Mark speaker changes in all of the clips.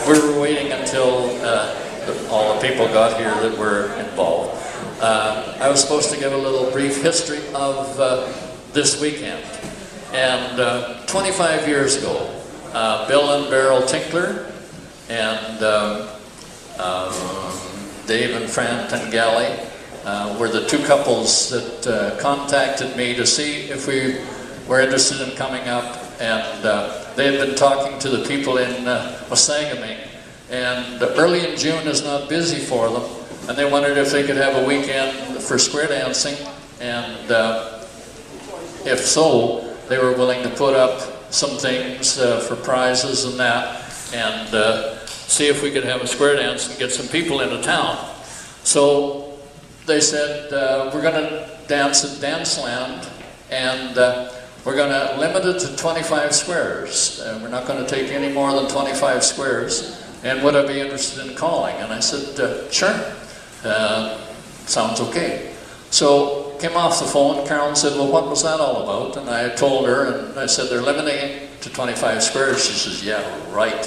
Speaker 1: we were waiting until all the people got here that were involved. I was supposed to give a little brief history of this weekend. And 25 years ago, Bill and Beryl Tinkler and Dave and Fran Tangally were the two couples that contacted me to see if we were interested in coming up. And they had been talking to the people in Wasagming. And early in June is not busy for them. And they wondered if they could have a weekend for square dancing. And if so, they were willing to put up some things for prizes and that, and see if we could have a square dance and get some people into town. So they said, we're going to dance at Danceland, and we're going to limit it to 25 squares. We're not going to take any more than 25 squares, and would I be interested in calling? And I said, sure, sounds okay. So came off the phone, Carolyn said, well, what was that all about? And I told her, and I said, they're limiting it to 25 squares. She says, yeah, right,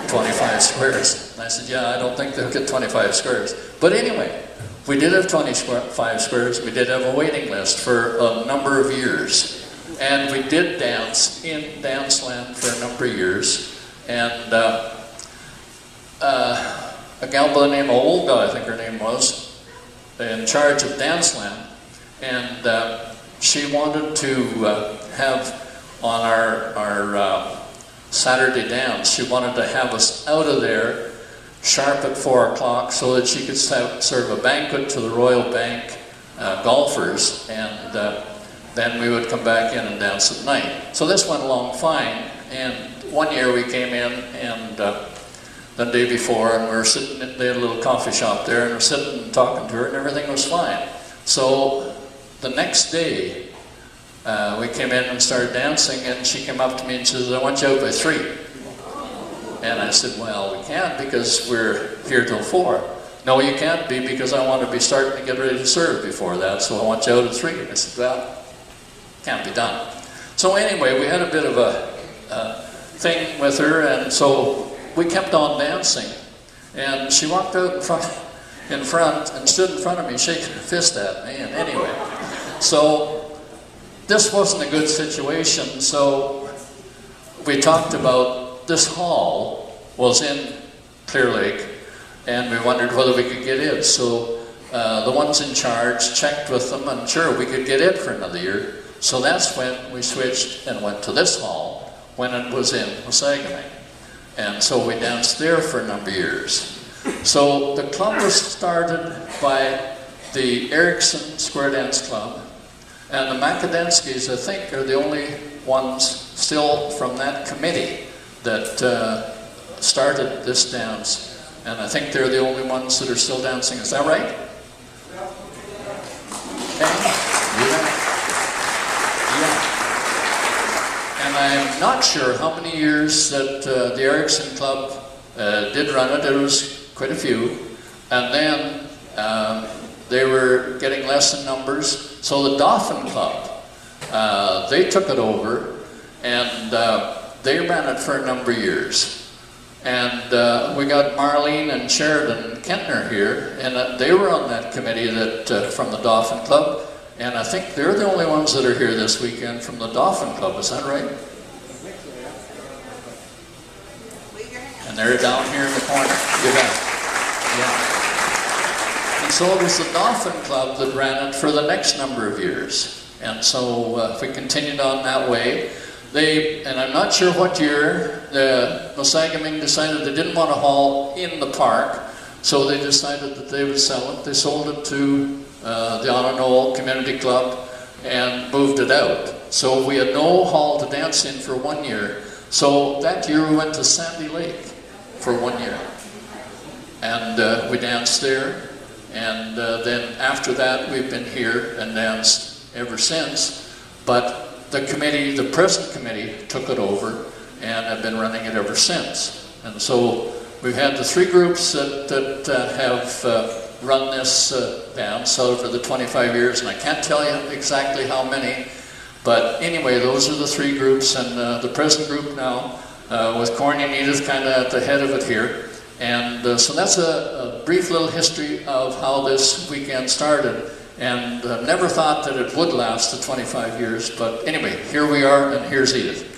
Speaker 1: 25 squares. And I said, yeah, I don't think they'll get 25 squares. But anyway, we did have 25 squares. We did have a waiting list for a number of years. And we did dance in Danceland for a number of years. And a gal by the name of Olga, I think her name was, in charge of Danceland. And she wanted to have on our Saturday dance, she wanted to have us out of there sharp at 4 o'clock so that she could serve a banquet to the Royal Bank golfers, and then we would come back in and dance at night. So this went along fine, and one year we came in, and the day before, and we were sitting, they had a little coffee shop there, and we were sitting and talking to her, and everything was fine. So the next day, we came in and started dancing, and she came up to me and says, I want you out by 3. And I said, well, we can't because we're here till 4. No, you can't be because I want to be starting to get ready to serve before that, so I want you out at 3. And I said, well, can't be done. So anyway, we had a bit of a thing with her, and so we kept on dancing. And she walked out in front and stood in front of me shaking her fist at me, and anyway. So this wasn't a good situation, so we talked about this hall was in Clear Lake, and we wondered whether we could get in. So the ones in charge checked with them, and sure, we could get in for another year. So that's when we switched and went to this hall when it was in Wasagming. And so we danced there for a number of years. So the club was started by the Erickson Square Dance Club, and the Macadensky's, I think, are the only ones still from that committee that started this dance. And I think they're the only ones that are still dancing. Is that right? Okay. Yeah. And I'm not sure how many years that the Erickson Club did run it. It was quite a few. And then they were getting less in numbers. So the Dauphin Club, they took it over, and they ran it for a number of years. And we got Marlene and Sheridan Kentner here, and they were on that committee that from the Dauphin Club. And I think they're the only ones that are here this weekend from the Dauphin Club. Is that right? And they're down here in the corner. Yeah. And so it was the Dauphin Club that ran it for the next number of years. And so if we continued on that way, and I'm not sure what year, the Wasagming decided they didn't want a hall in the park, so they decided that they would sell it. They sold it to the Honor Knoll Community Club and moved it out. So we had no hall to dance in for 1 year. So that year we went to Sandy Lake for 1 year. And we danced there. And then after that, we've been here and danced ever since. But the committee, the present committee, took it over and have been running it ever since. And so we've had the 3 groups that have run this dance over the 25 years, and I can't tell you exactly how many, but anyway, those are the 3 groups, and the present group now with Corny and Edith kind of at the head of it here. And so that's a brief little history of how this weekend started. And never thought that it would last the 25 years. But anyway, here we are, and here's Edith.